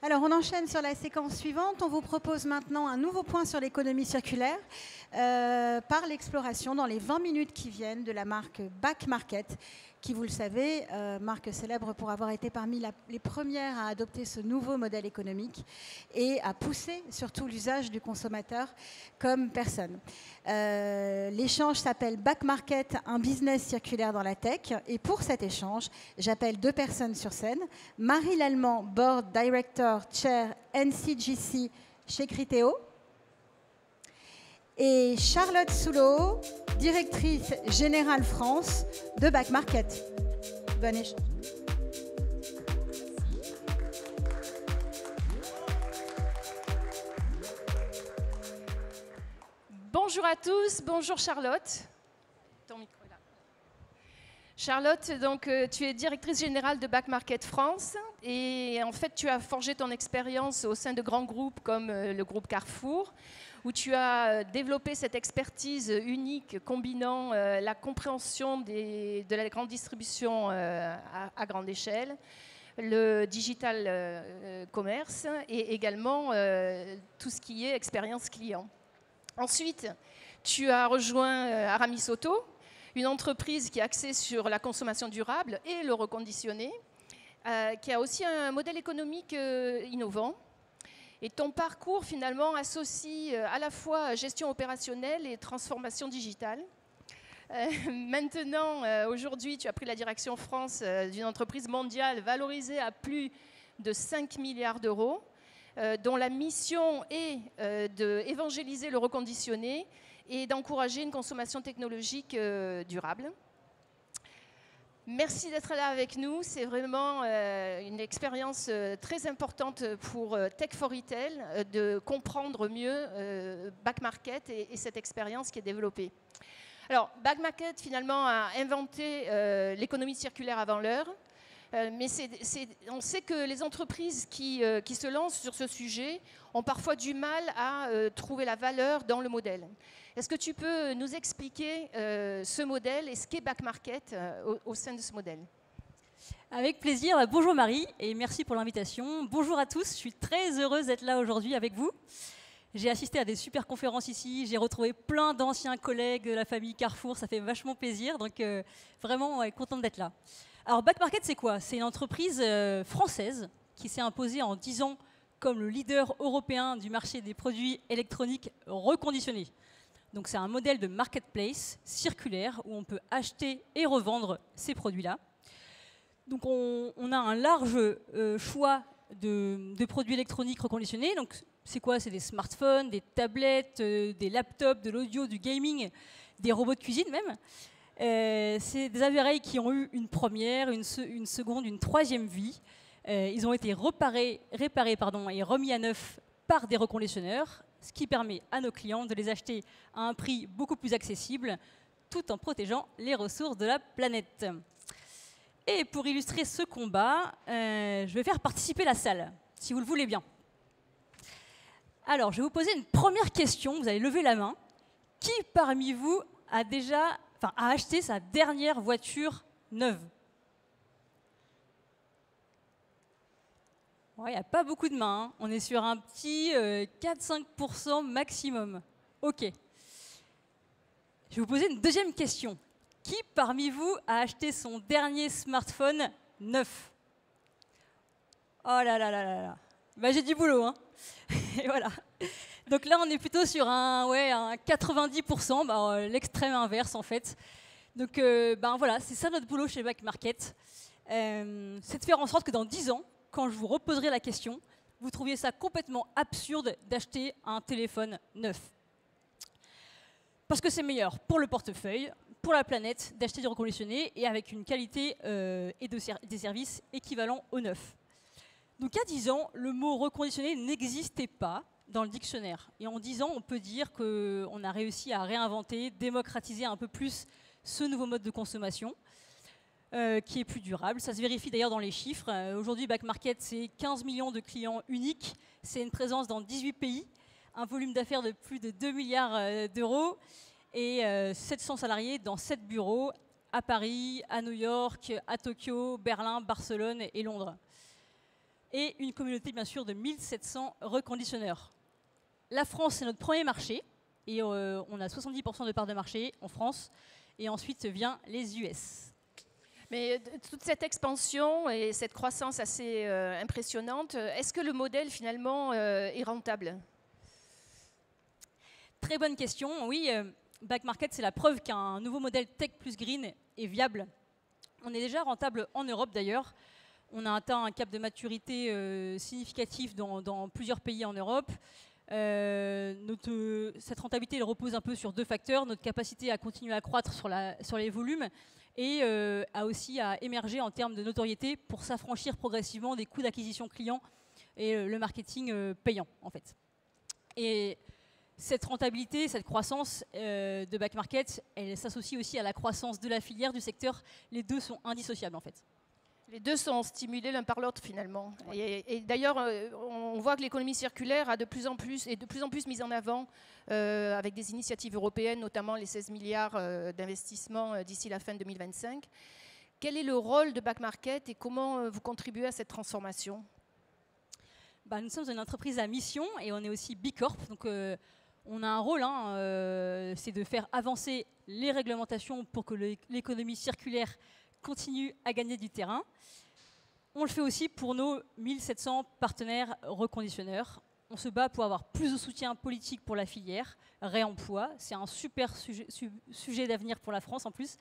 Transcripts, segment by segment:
Alors, on enchaîne sur la séquence suivante. On vous propose maintenant un nouveau point sur l'économie circulaire par l'exploration dans les 20 minutes qui viennent de la marque Back Market, qui, vous le savez, marque célèbre pour avoir été parmi les premières à adopter ce nouveau modèle économique et à pousser surtout l'usage du consommateur comme personne. L'échange s'appelle Back Market, un business circulaire dans la tech. Et pour cet échange, j'appelle deux personnes sur scène. Marie Lallemand, Board Director Chair NCGC chez Criteo. Et Charlotte Soulot, directrice générale France de Back Market. Bon échange. Bonjour à tous, bonjour Charlotte. Ton micro est là. Charlotte, donc, tu es directrice générale de Back Market France et en fait tu as forgé ton expérience au sein de grands groupes comme le groupe Carrefour, où tu as développé cette expertise unique combinant la compréhension de la grande distribution à grande échelle, le digital commerce et également tout ce qui est expérience client. Ensuite, tu as rejoint Aramis Auto, une entreprise qui est axée sur la consommation durable et le reconditionné, qui a aussi un modèle économique innovant. Et ton parcours, finalement, associe à la fois gestion opérationnelle et transformation digitale. Maintenant, aujourd'hui, tu as pris la direction France d'une entreprise mondiale valorisée à plus de 5 milliards d'euros, dont la mission est d'évangéliser le reconditionné et d'encourager une consommation technologique durable. Merci d'être là avec nous. C'est vraiment une expérience très importante pour Tech4Retail de comprendre mieux Back Market et cette expérience qui est développée. Alors, Back Market, finalement, a inventé l'économie circulaire avant l'heure. Mais on sait que les entreprises qui se lancent sur ce sujet ont parfois du mal à trouver la valeur dans le modèle. Est-ce que tu peux nous expliquer ce modèle et ce qu'est Back Market au sein de ce modèle? Avec plaisir. Bonjour Marie et merci pour l'invitation. Bonjour à tous, je suis très heureuse d'être là aujourd'hui avec vous. J'ai assisté à des super conférences ici, j'ai retrouvé plein d'anciens collègues de la famille Carrefour, ça fait vachement plaisir, donc vraiment contente d'être là. Alors Back Market, c'est quoi? C'est une entreprise française qui s'est imposée en 10 ans comme le leader européen du marché des produits électroniques reconditionnés. Donc c'est un modèle de marketplace circulaire où on peut acheter et revendre ces produits-là. Donc on a un large choix de produits électroniques reconditionnés. Donc c'est quoi? C'est des smartphones, des tablettes, des laptops, de l'audio, du gaming, des robots de cuisine même. C'est des appareils qui ont eu une première, une seconde, une troisième vie. Ils ont été réparés et remis à neuf par des reconditionneurs, ce qui permet à nos clients de les acheter à un prix beaucoup plus accessible, tout en protégeant les ressources de la planète. Et pour illustrer ce combat, je vais faire participer la salle, si vous le voulez bien. Alors, je vais vous poser une première question, vous allez lever la main. Qui parmi vous a acheté sa dernière voiture neuve? Il n'y a pas beaucoup de mains, hein. On est sur un petit 4-5% maximum. OK. Je vais vous poser une deuxième question. Qui parmi vous a acheté son dernier smartphone neuf? Oh là là là là là. Bah, j'ai du boulot, hein. Et voilà. Donc là, on est plutôt sur un 90%, l'extrême inverse en fait. Donc voilà, c'est ça notre boulot chez Back Market. C'est de faire en sorte que dans 10 ans, quand je vous reposerai la question, vous trouviez ça complètement absurde d'acheter un téléphone neuf. Parce que c'est meilleur pour le portefeuille, pour la planète, d'acheter du reconditionné et avec une qualité et des services équivalents au neuf. Donc à 10 ans, le mot reconditionné n'existait pas dans le dictionnaire. Et en 10 ans, on peut dire qu'on a réussi à réinventer, démocratiser un peu plus ce nouveau mode de consommation qui est plus durable. Ça se vérifie d'ailleurs dans les chiffres. Aujourd'hui, Back Market, c'est 15 millions de clients uniques. C'est une présence dans 18 pays, un volume d'affaires de plus de 2 milliards d'euros et 700 salariés dans 7 bureaux à Paris, à New York, à Tokyo, Berlin, Barcelone et Londres. et une communauté bien sûr de 1700 reconditionneurs. La France, c'est notre premier marché, et on a 70% de part de marché en France, et ensuite vient les US. Mais toute cette expansion et cette croissance assez impressionnante, est-ce que le modèle finalement est rentable? Très bonne question, oui. Back Market, c'est la preuve qu'un nouveau modèle tech plus green est viable. On est déjà rentable en Europe d'ailleurs. On a atteint un cap de maturité significatif dans plusieurs pays en Europe. Cette rentabilité elle repose un peu sur deux facteurs, notre capacité à continuer à croître sur les volumes et aussi à émerger en termes de notoriété pour s'affranchir progressivement des coûts d'acquisition client et le marketing payant en fait. Et cette rentabilité, cette croissance de Back Market, elle s'associe aussi à la croissance de la filière, du secteur. Les deux sont indissociables en fait. Les deux sont stimulés l'un par l'autre finalement. Ouais. Et d'ailleurs, on voit que l'économie circulaire est de plus en plus mise en avant avec des initiatives européennes, notamment les 16 milliards d'investissements d'ici la fin 2025. Quel est le rôle de Back Market et comment vous contribuez à cette transformation? Nous sommes une entreprise à mission et on est aussi B Corp. Donc, on a un rôle, c'est de faire avancer les réglementations pour que l'économie circulaire continue à gagner du terrain. On le fait aussi pour nos 1700 partenaires reconditionneurs. On se bat pour avoir plus de soutien politique pour la filière, réemploi. C'est un super sujet d'avenir pour la France en plus.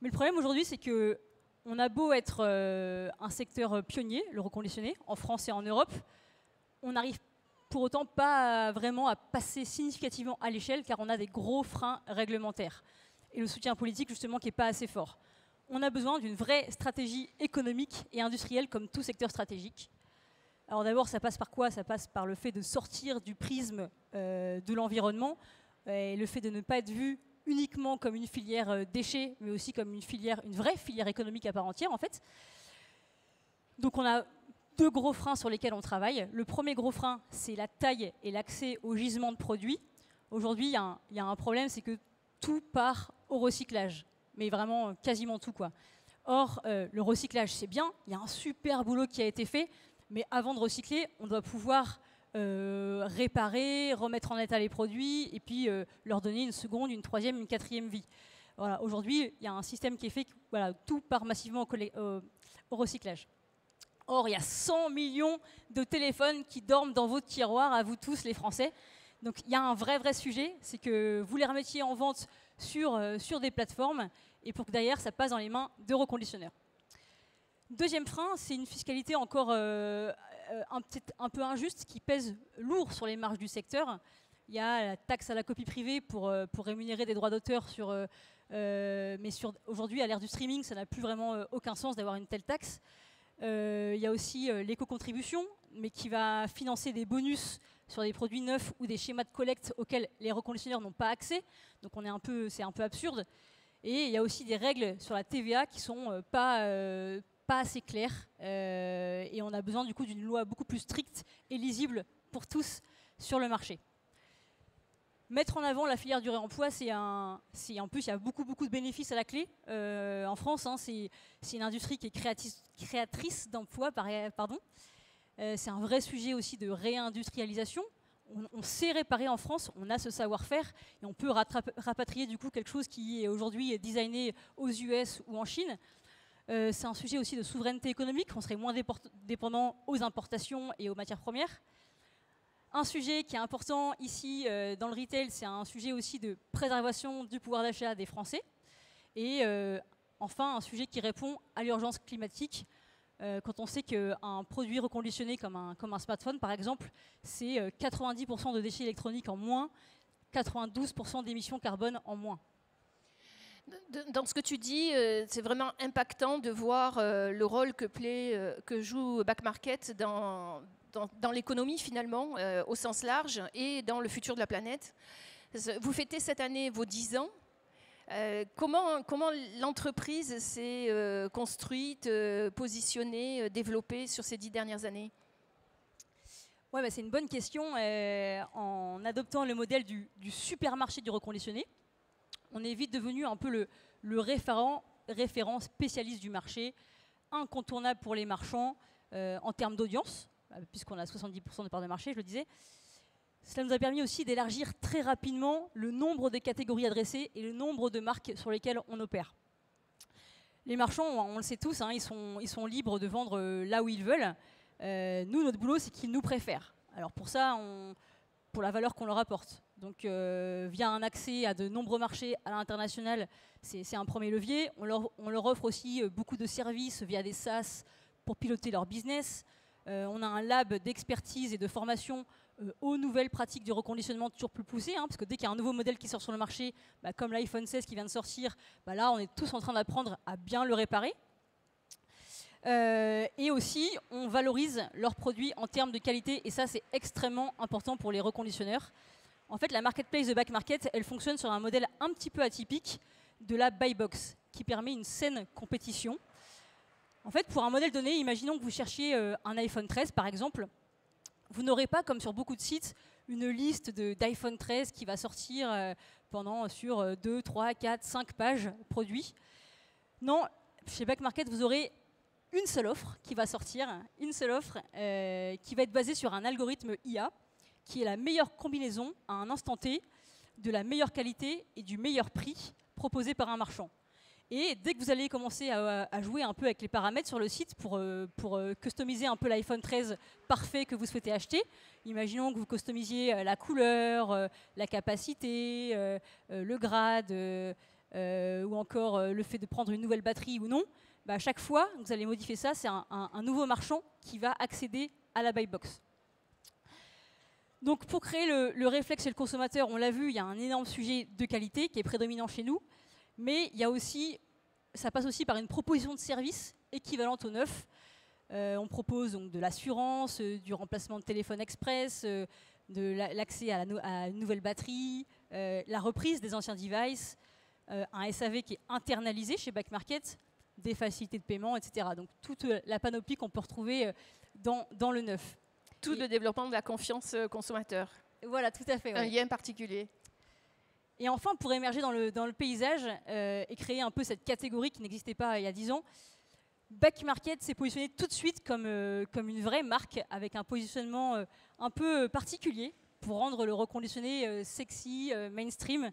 Mais le problème aujourd'hui, c'est qu'on a beau être un secteur pionnier, le reconditionné, en France et en Europe, on n'arrive pour autant pas vraiment à passer significativement à l'échelle car on a des gros freins réglementaires. Et le soutien politique, justement, qui n'est pas assez fort. On a besoin d'une vraie stratégie économique et industrielle comme tout secteur stratégique. Alors d'abord, ça passe par quoi? Ça passe par le fait de sortir du prisme de l'environnement et le fait de ne pas être vu uniquement comme une filière déchets, mais aussi comme une vraie filière économique à part entière en fait. Donc on a deux gros freins sur lesquels on travaille. Le premier gros frein, c'est la taille et l'accès au gisement de produits. Aujourd'hui, il y a un problème, c'est que tout part au recyclage. Mais vraiment quasiment tout quoi. Or, le recyclage c'est bien, il y a un super boulot qui a été fait, mais avant de recycler, on doit pouvoir réparer, remettre en état les produits et puis leur donner une seconde, une troisième, une quatrième vie. Voilà, aujourd'hui, il y a un système qui est fait, voilà, tout part massivement au recyclage. Or, il y a 100 millions de téléphones qui dorment dans votre tiroir, à vous tous les Français. Donc il y a un vrai sujet, c'est que vous les remettiez en vente sur des plateformes et pour que derrière ça passe dans les mains de reconditionneurs. Deuxième frein, c'est une fiscalité encore un peu injuste qui pèse lourd sur les marges du secteur. Il y a la taxe à la copie privée pour rémunérer des droits d'auteur mais aujourd'hui à l'ère du streaming ça n'a plus vraiment aucun sens d'avoir une telle taxe. Il y a aussi l'éco-contribution, mais qui va financer des bonus sur des produits neufs ou des schémas de collecte auxquels les reconditionneurs n'ont pas accès. Donc c'est un peu absurde. Et il y a aussi des règles sur la TVA qui sont pas assez claires. Et on a besoin du coup d'une loi beaucoup plus stricte et lisible pour tous sur le marché. Mettre en avant la filière du réemploi, en plus, il y a beaucoup de bénéfices à la clé. En France, c'est une industrie qui est créatrice d'emplois, pardon. C'est un vrai sujet aussi de réindustrialisation. On sait réparer en France, on a ce savoir-faire et on peut rapatrier du coup quelque chose qui est aujourd'hui designé aux US ou en Chine. C'est un sujet aussi de souveraineté économique, on serait moins dépendant aux importations et aux matières premières. Un sujet qui est important ici dans le retail, c'est un sujet aussi de préservation du pouvoir d'achat des Français. Et enfin, un sujet qui répond à l'urgence climatique. Quand on sait qu'un produit reconditionné comme un smartphone, par exemple, c'est 90% de déchets électroniques en moins, 92% d'émissions carbone en moins. Dans ce que tu dis, c'est vraiment impactant de voir le rôle que joue Back Market dans l'économie finalement, au sens large, et dans le futur de la planète. Vous fêtez cette année vos 10 ans. Comment l'entreprise s'est construite, positionnée, développée sur ces 10 dernières années? Ouais, c'est une bonne question. En adoptant le modèle du supermarché du reconditionné, on est vite devenu un peu le référent spécialiste du marché, incontournable pour les marchands, en termes d'audience, puisqu'on a 70% de part de marché, je le disais. Cela nous a permis aussi d'élargir très rapidement le nombre de catégories adressées et le nombre de marques sur lesquelles on opère. Les marchands, on le sait tous, hein, ils sont libres de vendre là où ils veulent. Nous, notre boulot, c'est qu'ils nous préfèrent. Alors pour ça, pour la valeur qu'on leur apporte. Donc via un accès à de nombreux marchés à l'international, c'est un premier levier. On leur offre aussi beaucoup de services via des SaaS pour piloter leur business. On a un lab d'expertise et de formation aux nouvelles pratiques du reconditionnement toujours plus poussées, hein, parce que dès qu'il y a un nouveau modèle qui sort sur le marché, comme l'iPhone 16 qui vient de sortir, là on est tous en train d'apprendre à bien le réparer. Et aussi, on valorise leurs produits en termes de qualité, et ça c'est extrêmement important pour les reconditionneurs. En fait, la marketplace de Back Market, elle fonctionne sur un modèle un petit peu atypique de la buy box, qui permet une saine compétition. En fait, pour un modèle donné, imaginons que vous cherchiez un iPhone 13 par exemple. Vous n'aurez pas, comme sur beaucoup de sites, une liste d'iPhone 13 qui va sortir sur 2, 3, 4, 5 pages produits. Non, chez Back Market, vous aurez une seule offre qui va sortir, une seule offre qui va être basée sur un algorithme IA, qui est la meilleure combinaison à un instant T de la meilleure qualité et du meilleur prix proposé par un marchand. Et dès que vous allez commencer à jouer un peu avec les paramètres sur le site pour customiser un peu l'iPhone 13 parfait que vous souhaitez acheter, imaginons que vous customisiez la couleur, la capacité, le grade, ou encore le fait de prendre une nouvelle batterie ou non, à chaque fois, vous allez modifier ça, c'est un nouveau marchand qui va accéder à la buy box. Donc pour créer le réflexe chez le consommateur, on l'a vu, il y a un énorme sujet de qualité qui est prédominant chez nous. Mais il y a aussi, ça passe aussi par une proposition de service équivalente au neuf. On propose donc de l'assurance, du remplacement de téléphone express, de l'accès à une nouvelle batterie, la reprise des anciens devices, un SAV qui est internalisé chez Back Market, des facilités de paiement, etc. Donc toute la panoplie qu'on peut retrouver dans le neuf. Tout le développement de la confiance consommateur. Voilà, tout à fait. Ouais. Un lien particulier. Et enfin, pour émerger dans le paysage et créer un peu cette catégorie qui n'existait pas il y a 10 ans, Back Market s'est positionné tout de suite comme une vraie marque avec un positionnement un peu particulier pour rendre le reconditionné sexy, mainstream.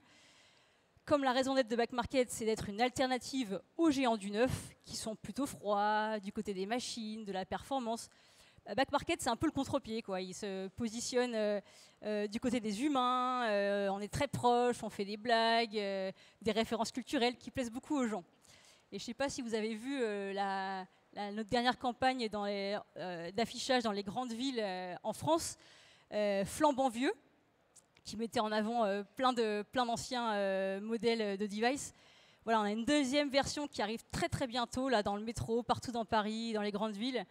Comme la raison d'être de Back Market, c'est d'être une alternative aux géants du neuf qui sont plutôt froids, du côté des machines, de la performance. Back Market, c'est un peu le contre-pied, quoi. Il se positionne du côté des humains, on est très proche, on fait des blagues, des références culturelles qui plaisent beaucoup aux gens. Et je ne sais pas si vous avez vu notre dernière campagne d'affichage dans les grandes villes en France, Flambant Vieux, qui mettait en avant plein d'anciens modèles de devices. Voilà, on a une deuxième version qui arrive très très bientôt, là, dans le métro, partout dans Paris, dans les grandes villes,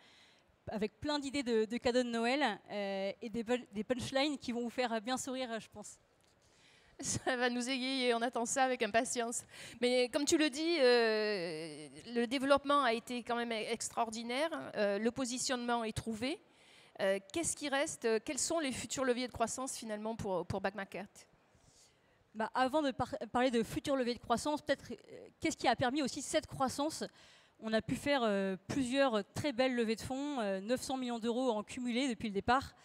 avec plein d'idées de cadeaux de Noël et des punchlines qui vont vous faire bien sourire, je pense. Ça va nous égayer, on attend ça avec impatience. Mais comme tu le dis, le développement a été quand même extraordinaire, le positionnement est trouvé. Qu'est-ce qui reste? Quels sont les futurs leviers de croissance finalement pour Back Market? Avant de parler de futurs leviers de croissance, peut-être qu'est-ce qui a permis aussi cette croissance? On a pu faire plusieurs très belles levées de fonds, 900 millions d'euros en cumulé depuis le départ.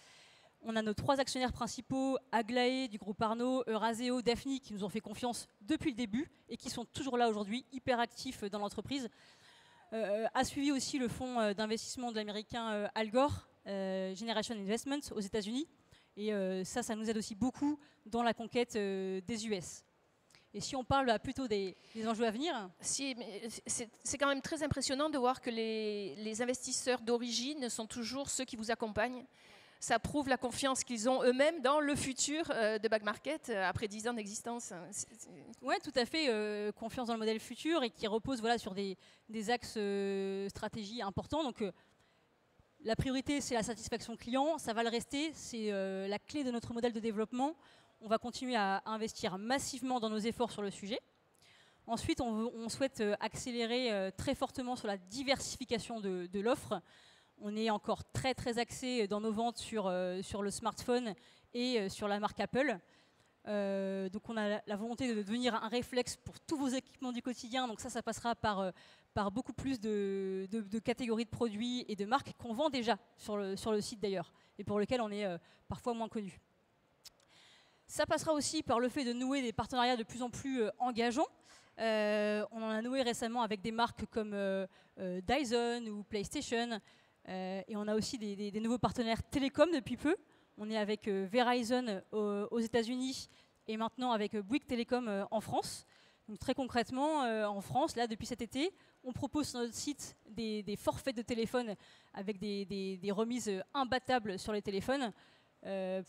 On a nos 3 actionnaires principaux, Aglaé du groupe Arnaud, Euraseo, Daphne, qui nous ont fait confiance depuis le début et qui sont toujours là aujourd'hui, hyper actifs dans l'entreprise. A suivi aussi le fonds d'investissement de l'américain Al Gore, Generation Investments aux États-Unis. Et ça nous aide aussi beaucoup dans la conquête des US. Et si on parle plutôt des enjeux à venir... C'est quand même très impressionnant de voir que les investisseurs d'origine sont toujours ceux qui vous accompagnent. Ça prouve la confiance qu'ils ont eux-mêmes dans le futur de Back Market après 10 ans d'existence. Oui, tout à fait. Confiance dans le modèle futur et qui repose sur des axes stratégie importants. Donc, la priorité, c'est la satisfaction client. Ça va le rester. C'est la clé de notre modèle de développement. On va continuer à investir massivement dans nos efforts sur le sujet. Ensuite, on souhaite accélérer très fortement sur la diversification de l'offre. On est encore très très axé dans nos ventes sur le smartphone et sur la marque Apple. Donc on a la volonté de devenir un réflexe pour tous vos équipements du quotidien. Donc ça passera par beaucoup plus de catégories de produits et de marques qu'on vend déjà sur le site d'ailleurs, et pour lesquels on est parfois moins connu. Ça passera aussi par le fait de nouer des partenariats de plus en plus engageants. On en a noué récemment avec des marques comme Dyson ou PlayStation. Et on a aussi des nouveaux partenaires télécoms depuis peu. On est avec Verizon aux États-Unis et maintenant avec Bouygues Télécom en France. Donc très concrètement, en France, là, depuis cet été, on propose sur notre site des forfaits de téléphone avec des remises imbattables sur les téléphones.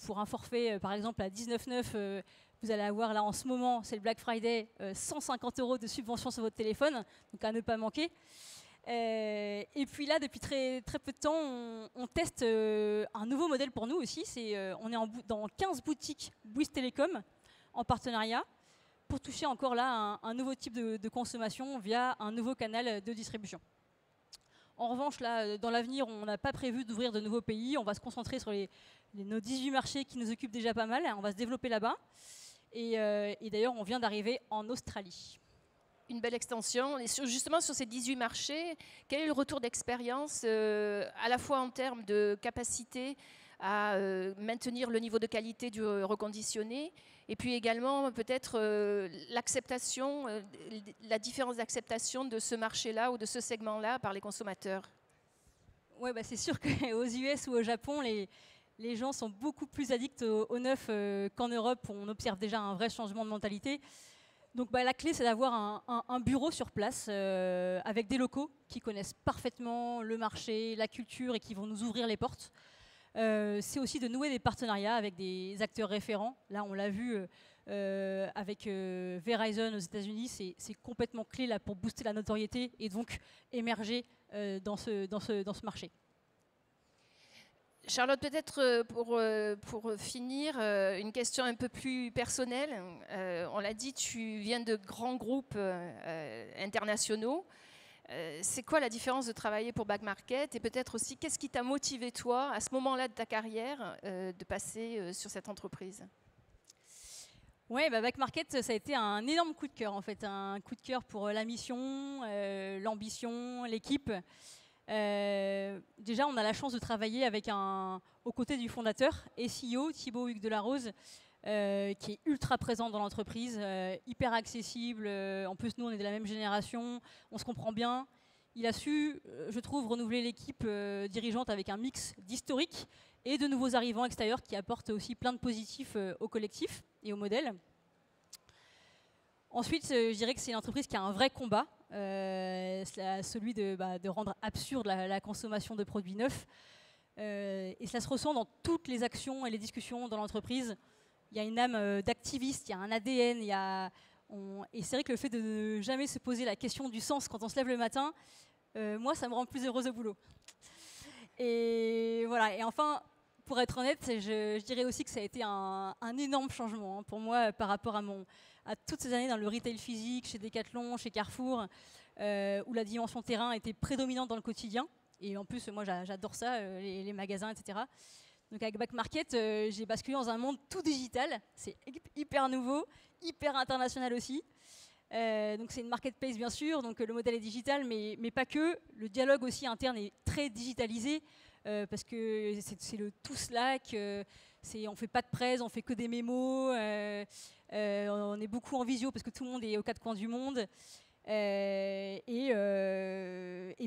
Pour un forfait, par exemple, à 19,9 €, vous allez avoir là en ce moment, c'est le Black Friday, 150 € de subvention sur votre téléphone, donc à ne pas manquer. Et puis là, depuis très, très peu de temps, on teste un nouveau modèle pour nous aussi. On est dans 15 boutiques Bouygues Télécom en partenariat pour toucher encore là un nouveau type de consommation via un nouveau canal de distribution. En revanche, là, dans l'avenir, on n'a pas prévu d'ouvrir de nouveaux pays. On va se concentrer sur nos 18 marchés qui nous occupent déjà pas mal. On va se développer là-bas. Et d'ailleurs, on vient d'arriver en Australie. Une belle extension. Et justement, sur ces 18 marchés, quel est le retour d'expérience, à la fois en termes de capacité à maintenir le niveau de qualité du reconditionné, et puis également peut-être l'acceptation, la différence d'acceptation de ce marché-là ou de ce segment-là par les consommateurs? Ouais, bah c'est sûr qu'aux US ou au Japon, les gens sont beaucoup plus addicts au neuf qu'en Europe, où on observe déjà un vrai changement de mentalité. Donc la clé, c'est d'avoir un bureau sur place avec des locaux qui connaissent parfaitement le marché, la culture et qui vont nous ouvrir les portes. C'est aussi de nouer des partenariats avec des acteurs référents. Là, on l'a vu avec Verizon aux États-Unis, c'est complètement clé là, pour booster la notoriété et donc émerger dans ce marché. Charlotte, peut-être pour finir, une question un peu plus personnelle. On l'a dit, tu viens de grands groupes internationaux. C'est quoi la différence de travailler pour Back Market, et peut-être aussi qu'est-ce qui t'a motivé toi à ce moment-là de ta carrière de passer sur cette entreprise? Oui, Back Market, ça a été un énorme coup de cœur en fait, un coup de cœur pour la mission, l'ambition, l'équipe. Déjà, on a la chance de travailler aux côtés du fondateur et CEO, Thibaut Hugues Delarose, qui est ultra présent dans l'entreprise, hyper accessible. En plus, nous, on est de la même génération, on se comprend bien. Il a su, je trouve, renouveler l'équipe dirigeante avec un mix d'historique et de nouveaux arrivants extérieurs qui apportent aussi plein de positifs au collectif et au modèle. Ensuite, je dirais que c'est une entreprise qui a un vrai combat, celui de rendre absurde la consommation de produits neufs. Et cela se ressent dans toutes les actions et les discussions dans l'entreprise. Il y a une âme d'activiste, il y a un ADN, et c'est vrai que le fait de ne jamais se poser la question du sens quand on se lève le matin, moi, ça me rend plus heureuse au boulot. Et voilà. Et enfin, pour être honnête, je dirais aussi que ça a été un énorme changement pour moi par rapport à toutes ces années dans le retail physique, chez Decathlon, chez Carrefour, où la dimension terrain était prédominante dans le quotidien. Et en plus, moi, j'adore ça, les magasins, etc. Donc avec Back Market, j'ai basculé dans un monde tout digital. C'est hyper nouveau, hyper international aussi. Donc c'est une marketplace bien sûr, donc le modèle est digital, mais pas que. Le dialogue aussi interne est très digitalisé parce que c'est le tout Slack. On fait pas de presse, on fait que des mémos. On est beaucoup en visio parce que tout le monde est aux quatre coins du monde. Et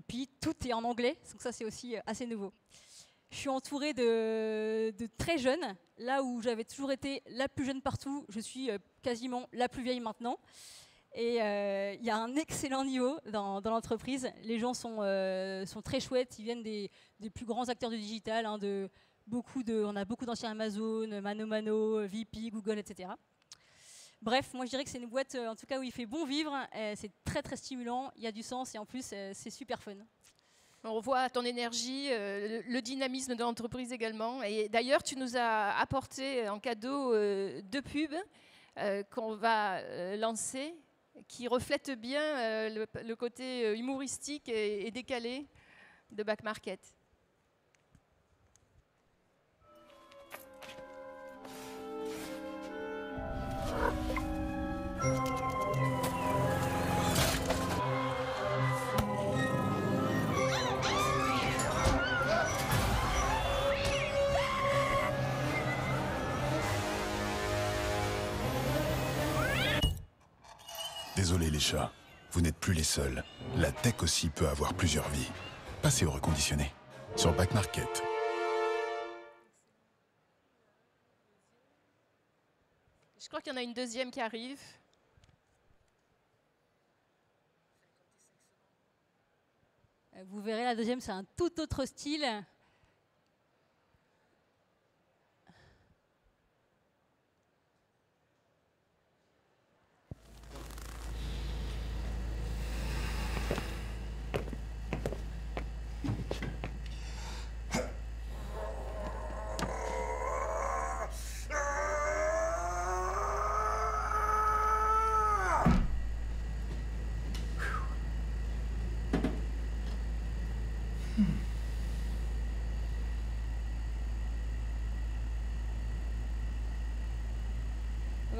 puis tout est en anglais, donc ça c'est aussi assez nouveau. Je suis entourée de très jeunes. Là où j'avais toujours été la plus jeune partout, je suis quasiment la plus vieille maintenant. Et il y a un excellent niveau dans l'entreprise. Les gens sont très chouettes. Ils viennent des plus grands acteurs du digital. On a beaucoup d'anciens Amazon, Mano, VP, Google, etc. Bref, moi je dirais que c'est une boîte en tout cas où il fait bon vivre. C'est très très stimulant. Il y a du sens et en plus c'est super fun. On voit ton énergie, le dynamisme de l'entreprise également. Et d'ailleurs, tu nous as apporté en cadeau 2 pubs qu'on va lancer, qui reflètent bien le côté humoristique et décalé de Back Market. Désolé les chats, vous n'êtes plus les seuls. La tech aussi peut avoir plusieurs vies. Passez au reconditionné. Sur Back Market. Je crois qu'il y en a une deuxième qui arrive. Vous verrez, la deuxième, c'est un tout autre style.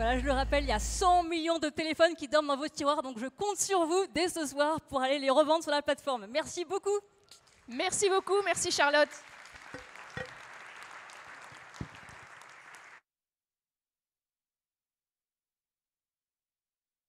Voilà, je le rappelle, il y a 100 millions de téléphones qui dorment dans vos tiroirs, donc je compte sur vous dès ce soir pour aller les revendre sur la plateforme. Merci beaucoup. Merci beaucoup, merci Charlotte.